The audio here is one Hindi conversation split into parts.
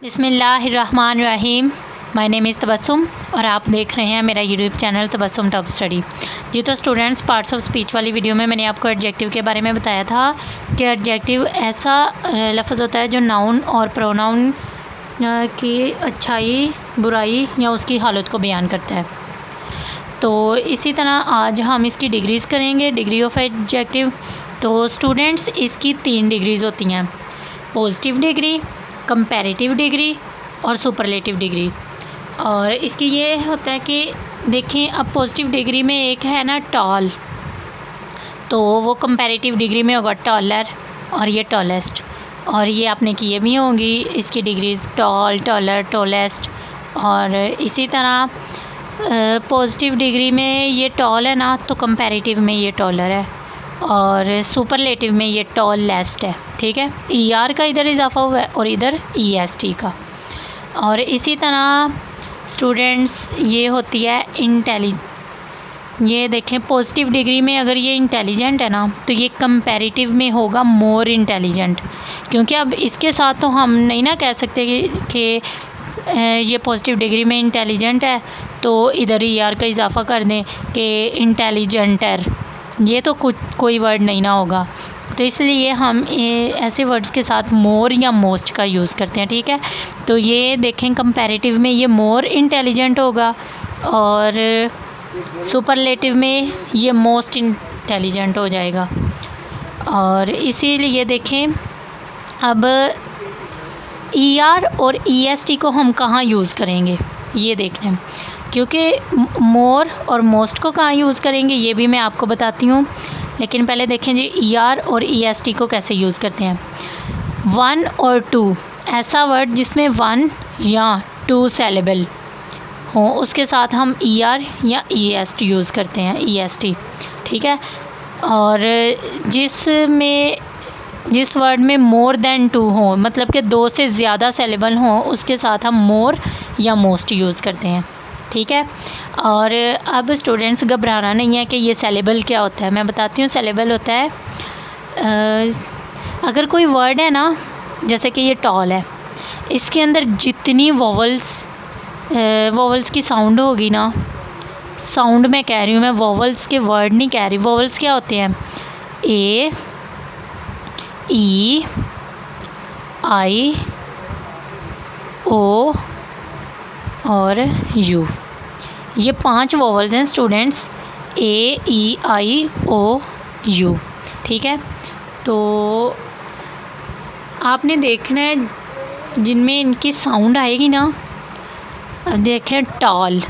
बिस्मिल्लाहिर्रहमानिर्रहीम। माय नेम इज़ तबस्सुम और आप देख रहे हैं मेरा YouTube channel Tabassum top study. जी तो स्टूडेंट्स, पार्ट्स ऑफ स्पीच वाली वीडियो में मैंने आपको एडजेक्टिव के बारे में बताया था कि एडजेक्टिव ऐसा लफ्ज़ होता है जो नाउन और प्रोनाउन की अच्छाई, बुराई या उसकी हालत को बयान करता है। तो इसी तरह आज हम इसकी डिग्रीज़ करेंगे, डिग्री ऑफ एडजेक्टिव। तो स्टूडेंट्स, इसकी 3 डिग्रीज़ होती हैं: पॉजिटिव डिग्री, कंपैरेटिव डिग्री और सुपरलेटिव डिग्री। और इसकी ये होता है कि देखें, अब पॉजिटिव डिग्री में एक है ना टॉल, तो वो कंपैरेटिव डिग्री में होगा टॉलर और ये टॉलेस्ट। और ये आपने किए भी होंगी इसकी डिग्रीज़, टॉल, टॉलर, टॉलेस्ट। और इसी तरह पॉजिटिव डिग्री में ये टॉल है ना, तो कंपैरेटिव में ये टॉलर है और सुपरलेटिव में ये टॉल लेस्ट है। ठीक है, ER का इधर इजाफा हुआ है और इधर EST का। और इसी तरह स्टूडेंट्स, ये होती है ये देखें, पॉजिटिव डिग्री में अगर ये इंटेलिजेंट है ना, तो ये कंपैरेटिव में होगा मोर इंटेलिजेंट। क्योंकि अब इसके साथ तो हम नहीं ना कह सकते कि ये पॉजिटिव डिग्री में इंटेलिजेंट है तो इधर ER का इजाफा कर दें कि इंटेलिजेंटर। ये तो कोई वर्ड नहीं ना होगा, तो इसलिए हम ऐसे वर्ड्स के साथ मोर या मोस्ट का यूज़ करते हैं। ठीक है, तो ये देखें, कंपैरेटिव में ये मोर इंटेलिजेंट होगा और सुपरलेटिव में ये मोस्ट इंटेलिजेंट हो जाएगा। और इसीलिए देखें, अब ER और EST को हम कहाँ यूज़ करेंगे ये देखना है, क्योंकि मोर और मोस्ट को कहाँ यूज़ करेंगे ये भी मैं आपको बताती हूँ। लेकिन पहले देखें जी ER और EST को कैसे यूज़ करते हैं। 1 और 2, ऐसा वर्ड जिसमें 1 या 2 सेलेबल हो, उसके साथ हम ER या EST यूज़ करते हैं, EST। ठीक है, और जिस वर्ड में मोर देन 2 हो, मतलब कि 2 से ज़्यादा सेलेबल हो, उसके साथ हम मोर या मोस्ट यूज़ करते हैं। ठीक है, और अब स्टूडेंट्स घबराना नहीं है कि ये सेलेबल क्या होता है, मैं बताती हूँ। सेलेबल होता है अगर कोई वर्ड है ना, जैसे कि ये टॉल है, इसके अंदर जितनी वोवल्स की साउंड होगी ना, साउंड मैं कह रही हूँ, मैं वोवल्स के वर्ड नहीं कह रही। वोवल्स क्या होते हैं? A, E, I, O और U। ये 5 वोवल्स हैं students, A, E, I, O, U। ठीक है, तो आपने देखना है जिनमें इनकी साउंड आएगी ना। अब देखें टॉल,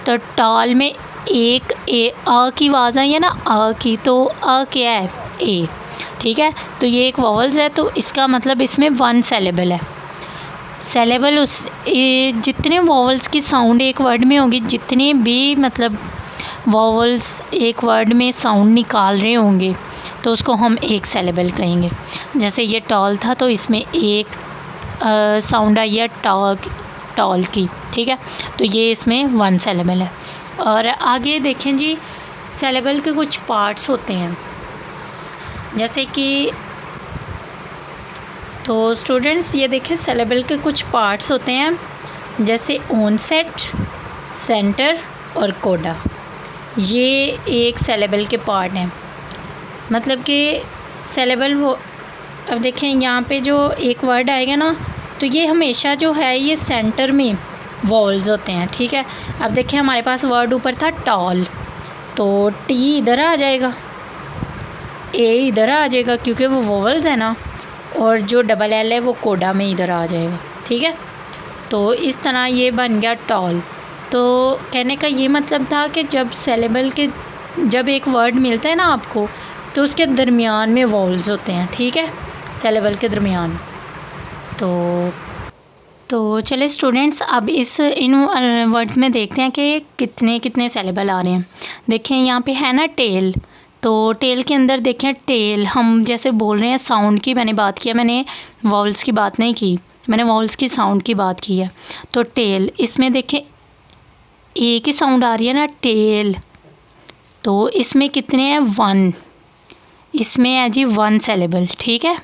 तो टॉल में एक अ की आवाज़ आई है ना, अ की, तो अ क्या है? A। ठीक है, तो ये एक वोवल्स है, तो इसका मतलब इसमें 1 सेलेबल है। सेलेबल जितने वोवल्स की साउंड एक वर्ड में होगी, जितने भी मतलब वोवल्स एक वर्ड में साउंड निकाल रहे होंगे, तो उसको हम एक सेलेबल कहेंगे। जैसे ये टॉल था, तो इसमें एक साउंड आई है टॉल की। ठीक है, तो ये इसमें 1 सेलेबल है। और आगे देखें जी, सेलेबल के कुछ पार्ट्स होते हैं, जैसे कि, तो स्टूडेंट्स ये देखें, सेलेबल के कुछ पार्ट्स होते हैं, जैसे ऑनसेट, सेंटर और कोडा। ये एक सेलेबल के पार्ट हैं, मतलब कि सेलेबल वो, अब देखें यहाँ पे जो एक वर्ड आएगा ना, तो ये हमेशा जो है ये सेंटर में वोवल्स होते हैं। ठीक है, अब देखें हमारे पास वर्ड ऊपर था टॉल, तो T इधर आ जाएगा, A इधर आ जाएगा क्योंकि वो वोवल्स है ना, और जो डबल L है वो कोडा में इधर आ जाएगा। ठीक है, तो इस तरह ये बन गया टॉल। तो कहने का ये मतलब था कि जब एक वर्ड मिलता है ना आपको, तो उसके दरमियान में वोवल्स होते हैं। ठीक है, सेलेबल के दरमियान। तो चले स्टूडेंट्स, अब इन वर्ड्स में देखते हैं कि कितने सेलेबल आ रहे हैं। देखें यहाँ पे है ना टेल, तो टेल के अंदर देखें, टेल हम जैसे बोल रहे हैं, साउंड की मैंने बात किया, मैंने वॉवल्स की बात नहीं की, मैंने वॉवल्स की साउंड की बात की है। तो टेल, इसमें देखें ए की साउंड आ रही है ना, टेल, तो इसमें कितने हैं? 1, इसमें है जी 1 सेलेबल। ठीक है,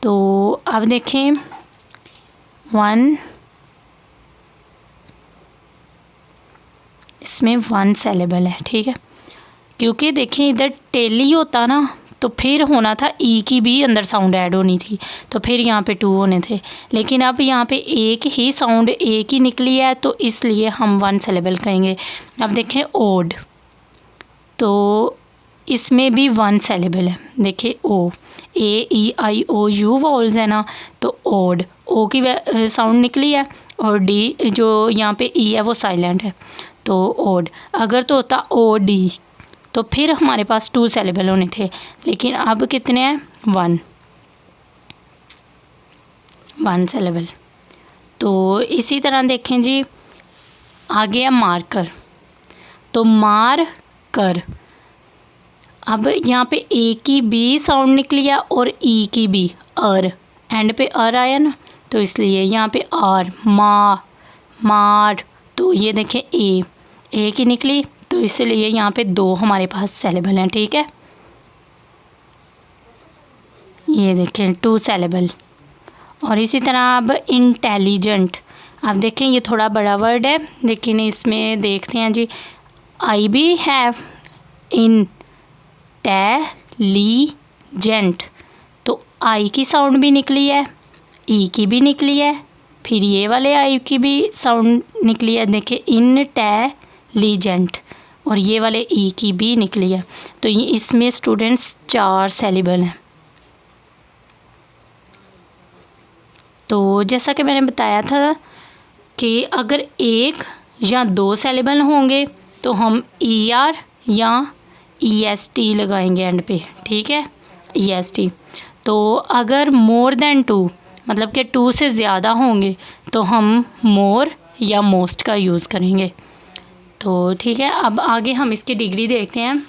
तो अब देखें 1, इसमें 1 सेलेबल है, ठीक है। क्योंकि देखिए इधर टेली होता ना तो फिर होना था ई की भी अंदर साउंड ऐड होनी थी, तो फिर यहाँ पे 2 होने थे। लेकिन अब यहाँ पे एक ही साउंड एक ही निकली है, तो इसलिए हम 1 सेलेबल कहेंगे। अब देखें ओड, तो इसमें भी 1 सेलेबल है। देखिए ओ, ए ई आई ओ यू वॉल्स है ना, तो ओड, ओ की साउंड निकली है, और डी जो यहाँ पे ई है वो साइलेंट है, तो ओड। अगर तो होता ओ डी तो फिर हमारे पास 2 सेलेबल होने थे, लेकिन अब कितने हैं? 1 सेलेबल। तो इसी तरह देखें जी, आगे है मार्कर, तो मार कर। अब यहाँ पे ए की भी साउंड निकली है और ई की भी, अर, एंड पे अर आया ना, तो इसलिए यहाँ पे आर, मार। तो ये देखें ए की निकली, तो इसलिए यहाँ पे 2 हमारे पास सेलेबल हैं, ठीक है। ये देखें 2 सेलेबल। और इसी तरह अब इंटेलिजेंट, अब देखें ये थोड़ा बड़ा वर्ड है, लेकिन इसमें देखते हैं जी, आई भी है, इंटेलिजेंट, तो आई की साउंड भी निकली है, ई की भी निकली है, फिर ये वाले आई की भी साउंड निकली है, देखिए इंटेलिजेंट, और ये वाले ई की भी निकली है। तो ये इसमें स्टूडेंट्स 4 सेलेबल हैं। तो जैसा कि मैंने बताया था कि अगर 1 या 2 सेलेबल होंगे तो हम ई आर या ई एस टी लगाएंगे एंड पे, ठीक है, ई एस टी। तो अगर मोर देन 2, मतलब कि 2 से ज़्यादा होंगे, तो हम मोर या मोस्ट का यूज़ करेंगे। तो ठीक है, अब आगे हम इसकी डिग्री देखते हैं।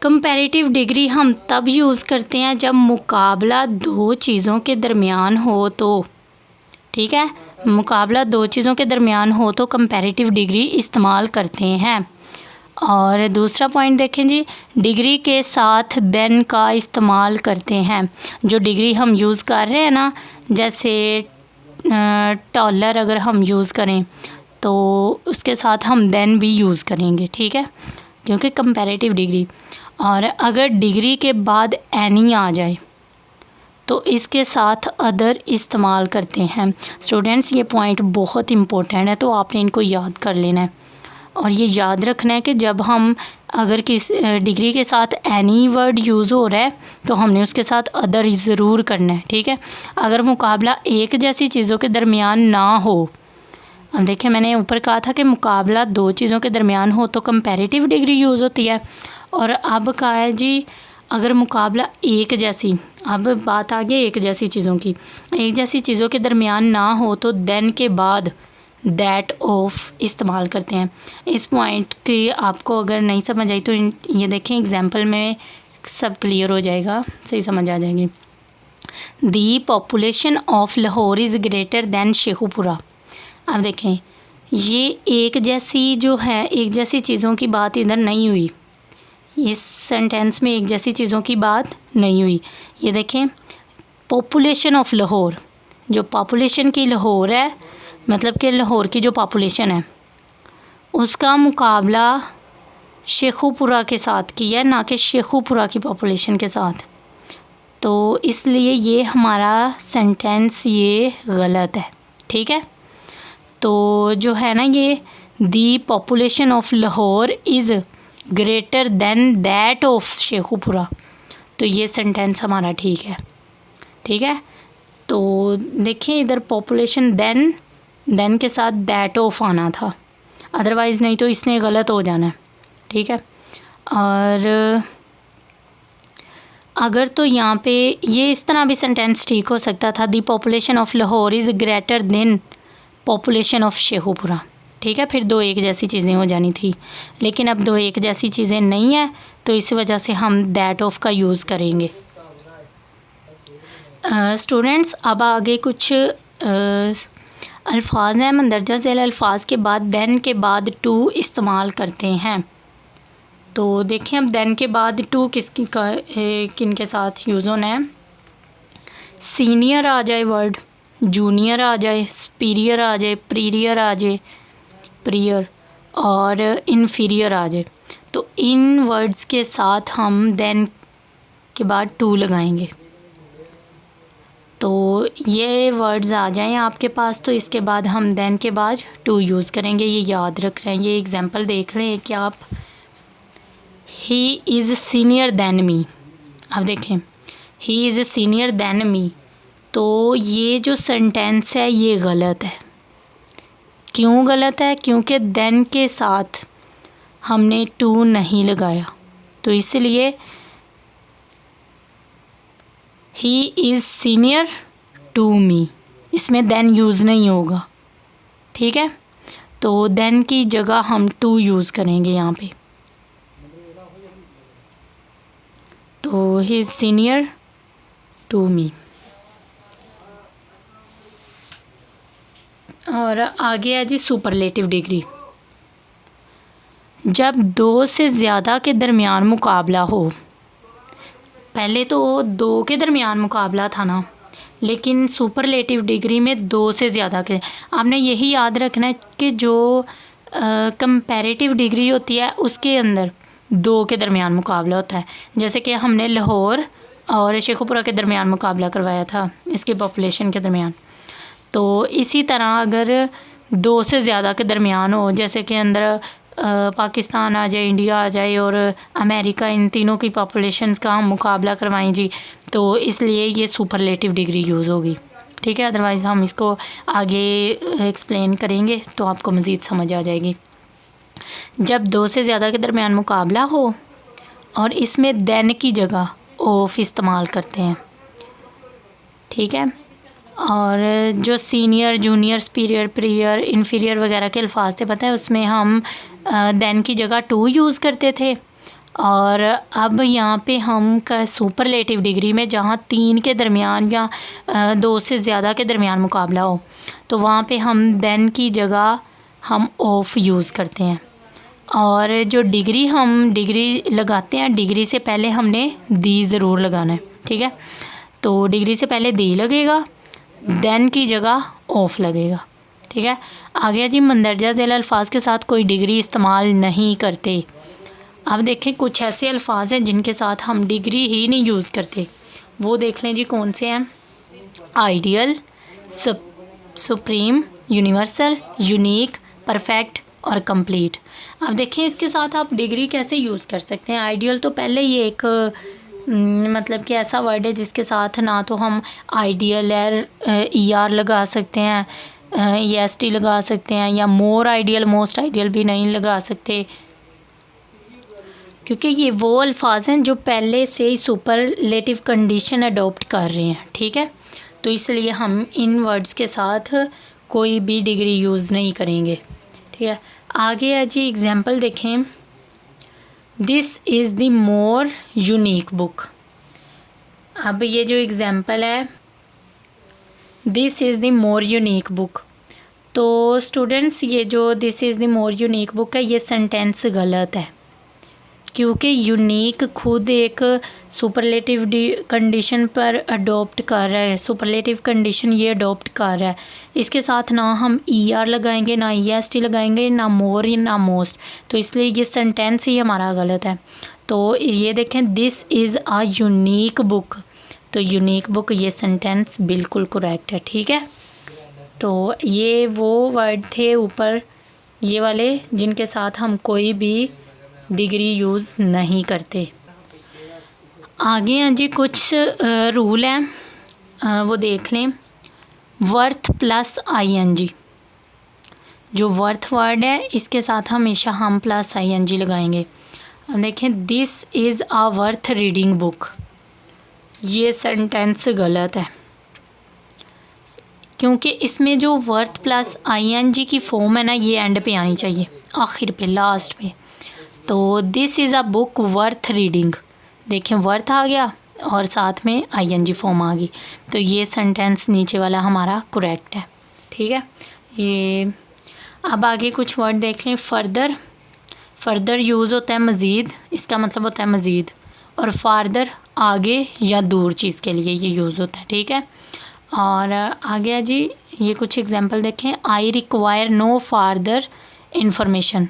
कंपैरेटिव डिग्री हम तब यूज़ करते हैं जब मुकाबला 2 चीज़ों के दरमियान हो, तो ठीक है, मुकाबला 2 चीज़ों के दरमियान हो तो कंपैरेटिव डिग्री इस्तेमाल करते हैं। और दूसरा पॉइंट देखें जी, डिग्री के साथ देन का इस्तेमाल करते हैं। जो डिग्री हम यूज़ कर रहे हैं ना, जैसे टॉलर अगर हम यूज़ करें तो उसके साथ हम देन भी यूज़ करेंगे, ठीक है, क्योंकि कंपैरेटिव डिग्री। और अगर डिग्री के बाद एनी आ जाए तो इसके साथ अदर इस्तेमाल करते हैं। स्टूडेंट्स ये पॉइंट बहुत इम्पोर्टेंट है, तो आपने इनको याद कर लेना है। और ये याद रखना है कि जब हम अगर किस डिग्री के साथ एनी वर्ड यूज़ हो रहा है तो हमने उसके साथ अदर ज़रूर करना है, ठीक है। अगर मुकाबला एक जैसी चीज़ों के दरमियान ना हो, अब देखिए मैंने ऊपर कहा था कि मुकाबला 2 चीज़ों के दरमियान हो तो कंपैरेटिव डिग्री यूज़ होती है। और अब कहा है जी, अगर मुकाबला एक जैसी, अब बात आ गई एक जैसी चीज़ों की, एक जैसी चीज़ों के दरमियान ना हो तो देन के बाद दैट ऑफ इस्तेमाल करते हैं। इस पॉइंट की आपको अगर नहीं समझ आई तो ये देखें एग्जांपल में सब क्लियर हो जाएगा, सही समझ आ जाएगी। The population of Lahore is greater than Sheikhupura. अब देखें ये एक जैसी जो है, एक जैसी चीज़ों की बात इधर नहीं हुई, इस सेंटेंस में एक जैसी चीज़ों की बात नहीं हुई। ये देखें पॉपुलेशन ऑफ लाहौर, जो पॉपुलेशन की लाहौर है, मतलब कि लाहौर की जो पॉपुलेशन है उसका मुकाबला शेखुपुरा के साथ किया, ना कि शेखुपुरा की पॉपुलेशन के साथ। तो इसलिए ये हमारा सेंटेंस ये गलत है, ठीक है। तो जो है ना, ये the population of Lahore is greater than that of Sheikhupura, तो ये सेंटेंस हमारा ठीक है, ठीक है। तो देखिए इधर पॉपुलेशन देन के साथ दैट ऑफ आना था, अदरवाइज़ नहीं तो इसने गलत हो जाना है, ठीक है। और अगर तो यहाँ पे ये इस तरह भी सेंटेंस ठीक हो सकता था, the population of Lahore is greater than population of Sheikhupura, ठीक है, फिर 2 एक जैसी चीज़ें हो जानी थी। लेकिन अब 2 एक जैसी चीज़ें नहीं है, तो इस वजह से हम दैट ऑफ का यूज़ करेंगे। स्टूडेंट्स अब आगे कुछ अल्फाज हैं, मंदरजा झैल अल्फाज के बाद देन के बाद टू इस्तेमाल करते हैं। तो देखें अब देन के बाद टू किन के साथ यूज़ होना है। सीनियर आ जाए वर्ड, जूनियर आ जाए, सुपीरियर आ जाए, प्रीरियर आ जाए, प्रियर और इन्फीरियर आ जाए, तो इन वर्ड्स के साथ हम देन के बाद टू लगाएंगे। तो ये वर्ड्स आ जाएं आपके पास, तो इसके बाद हम देन के बाद टू यूज़ करेंगे, ये याद रख रहे हैं। ये एग्जांपल देख लें कि आप, ही इज़ सीनियर देन मी, अब देखें ही इज़ सीनियर देन मी, तो ये जो सेंटेंस है ये गलत है। क्यों गलत है? क्योंकि देन के साथ हमने टू नहीं लगाया, तो इसलिए he is senior to me, इसमें देन यूज़ नहीं होगा, ठीक है। तो देन की जगह हम टू यूज़ करेंगे यहाँ पे। तो he is senior to me. और आगे है जी सुपरलेटिव डिग्री। जब दो से ज़्यादा के दरमियान मुकाबला हो, पहले तो दो के दरमियान मुकाबला था ना, लेकिन सुपरलेटिव डिग्री में दो से ज़्यादा के, आपने यही याद रखना है कि जो कंपैरेटिव डिग्री होती है उसके अंदर दो के दरमियान मुकाबला होता है। जैसे कि हमने लाहौर और शेखुपुरा के दरमियान मुकाबला करवाया था इसकी पॉपुलेशन के दरमियान, तो इसी तरह अगर दो से ज़्यादा के दरमियान हो, जैसे कि अंदर पाकिस्तान आ जाए, इंडिया आ जाए और अमेरिका, इन तीनों की पॉपुलेशंस का हम मुकाबला करवाएं जी, तो इसलिए ये सुपरलेटिव डिग्री यूज़ होगी, ठीक है। अदरवाइज़ हम इसको आगे एक्सप्लेन करेंगे तो आपको मज़ीद समझ आ जाएगी। जब दो से ज़्यादा के दरमियान मुकाबला हो और इसमें देन की जगह ऑफ इस्तेमाल करते हैं, ठीक है। और जो सीनियर, जूनियर, सुपीरियर, प्रीयर, इन्फीरियर वगैरह के अल्फाज थे पता है, उसमें हम देन की जगह टू यूज़ करते थे। और अब यहाँ पे हम का सुपरलेटिव डिग्री में जहाँ तीन के दरमियान या दो से ज़्यादा के दरमियान मुकाबला हो, तो वहाँ पे हम देन की जगह हम ऑफ यूज़ करते हैं। और जो डिग्री लगाते हैं, डिग्री से पहले हमने दी ज़रूर लगाना है, ठीक है। तो डिग्री से पहले दी लगेगा, देन की जगह ऑफ लगेगा, ठीक है। आगे जी मंदरजा झेल अल्फाज के साथ कोई डिग्री इस्तेमाल नहीं करते। अब देखें कुछ ऐसे अल्फाज हैं जिनके साथ हम डिग्री ही नहीं यूज़ करते, वो देख लें जी कौन से हैं। Ideal, supreme, universal, unique, perfect और कंप्लीट। अब देखें इसके साथ आप डिग्री कैसे यूज़ कर सकते हैं। आइडियल तो पहले ये एक मतलब कि ऐसा वर्ड है जिसके साथ ना तो हम आइडियल ER लगा सकते हैं, EST लगा सकते हैं, या मोर आइडियल, मोस्ट आइडियल भी नहीं लगा सकते, क्योंकि ये वो अल्फाज हैं जो पहले से ही सुपरलेटिव कंडीशन अडॉप्ट कर रहे हैं, ठीक है। तो इसलिए हम इन वर्ड्स के साथ कोई भी डिग्री यूज़ नहीं करेंगे, ठीक है। आगे है जी एग्जांपल देखें। This is the more unique book. अब ये जो एग्जांपल है, this is the more unique book, तो स्टूडेंट्स ये जो this is the more unique book है, ये सेंटेंस गलत है, क्योंकि यूनिक खुद एक सुपरलेटिव कंडीशन पर अडॉप्ट कर रहा है, सुपरलेटिव कंडीशन ये अडॉप्ट कर रहा है। इसके साथ ना हम ER लगाएंगे, ना EST लगाएंगे, ना मोर ना मोस्ट, तो इसलिए ये सेंटेंस ही हमारा गलत है। तो ये देखें, this is a unique book, तो यूनिक बुक ये सेंटेंस बिल्कुल करेक्ट है, ठीक है। तो ये वो वर्ड थे ऊपर ये वाले जिनके साथ हम कोई भी डिग्री यूज़ नहीं करते। आगे हैं जी कुछ रूल हैं, वो देख लें। वर्थ प्लस ING, जो वर्थ वर्ड है इसके साथ हमेशा हम प्लस ING लगाएंगे। अब देखें, this is a worth reading book, ये सेंटेंस गलत है, क्योंकि इसमें जो वर्थ प्लस ING की फॉर्म है ना, ये एंड पे आनी चाहिए, आखिर पे, लास्ट पे। तो this is a book worth reading, देखें वर्थ आ गया और साथ में ING फॉर्म आ गई, तो ये सेंटेंस नीचे वाला हमारा करेक्ट है, ठीक है। ये अब आगे कुछ वर्ड देख लें। फर्दर यूज़ होता है मज़ीद, इसका मतलब होता है मज़ीद, और फार्दर आगे या दूर चीज़ के लिए ये यूज़ होता है, ठीक है। और आगे है जी, ये कुछ एग्जांपल देखें। I require no farther information,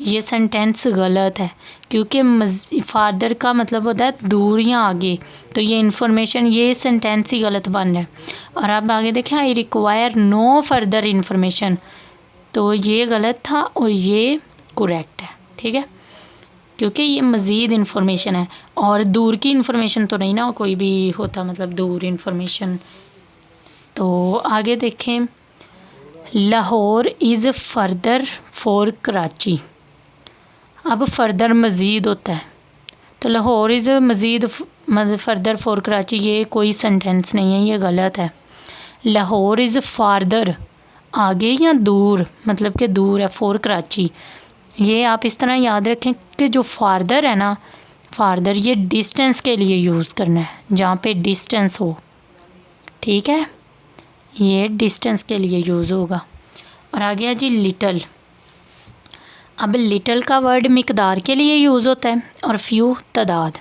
ये सेंटेंस गलत है क्योंकि फार्दर का मतलब होता है दूर या आगे, तो ये इन्फॉर्मेशन, ये सेंटेंस ही गलत बन रहा है। और आप आगे देखें, I require no further information, तो ये गलत था और ये करेक्ट है, ठीक है, क्योंकि ये मज़ीद इन्फॉर्मेशन है और दूर की इन्फॉर्मेशन तो नहीं ना कोई भी होता, मतलब दूर इन्फॉर्मेशन। तो आगे देखें, Lahore is further for Karachi, अब फर्दर मज़ीद होता है, तो लाहौर इज़ मज़ीद मतलब फर्दर फॉर कराची, ये कोई सेंटेंस नहीं है, ये गलत है। लाहौर इज़ फार्दर, आगे या दूर, मतलब कि दूर है, फॉर कराची। ये आप इस तरह याद रखें कि जो फार्दर है ना, फार्दर ये डिस्टेंस के लिए यूज़ करना है, जहाँ पे डिस्टेंस हो, ठीक है, ये डिस्टेंस के लिए यूज़ होगा। और आगे है जी लिटल, अब लिटल का वर्ड मिकदार के लिए यूज़ होता है और फ्यू तादाद,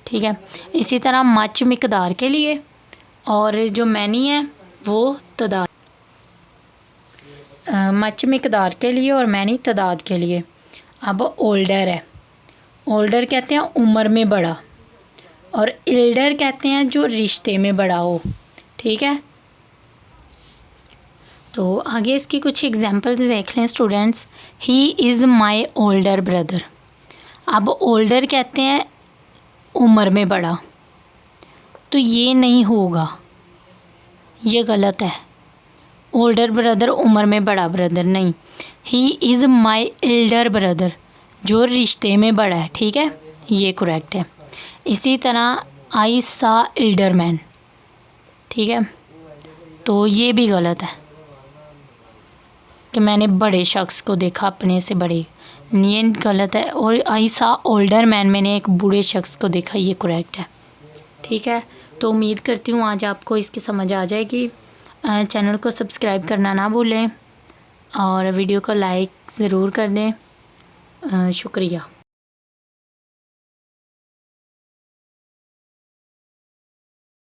ठीक है। इसी तरह मच मिकदार के लिए और जो मैनी है वो तादाद, मच मिकदार के लिए और मैनी तादाद के लिए। अब ओल्डर है, ओल्डर कहते हैं उम्र में बड़ा और एल्डर कहते हैं जो रिश्ते में बड़ा हो, ठीक है। तो आगे इसकी कुछ एग्जांपल्स देख लें students. He is my older brother, अब ओल्डर कहते हैं उम्र में बड़ा, तो ये नहीं होगा, ये गलत है। ओल्डर ब्रदर उम्र में बड़ा ब्रदर नहीं, he is my Elder brother जो रिश्ते में बड़ा है, ठीक है, ये करेक्ट है। इसी तरह आई सा एल्डर मैन, ठीक है, तो ये भी गलत है कि मैंने बड़े शख्स को देखा, अपने से बड़े, ये गलत है। और आई सा ओल्डर मैन, मैंने एक बूढ़े शख्स को देखा, ये करेक्ट है, ठीक है। तो उम्मीद करती हूँ आज आपको इसकी समझ आ जाएगी। चैनल को सब्सक्राइब करना ना भूलें और वीडियो को लाइक ज़रूर कर दें। शुक्रिया।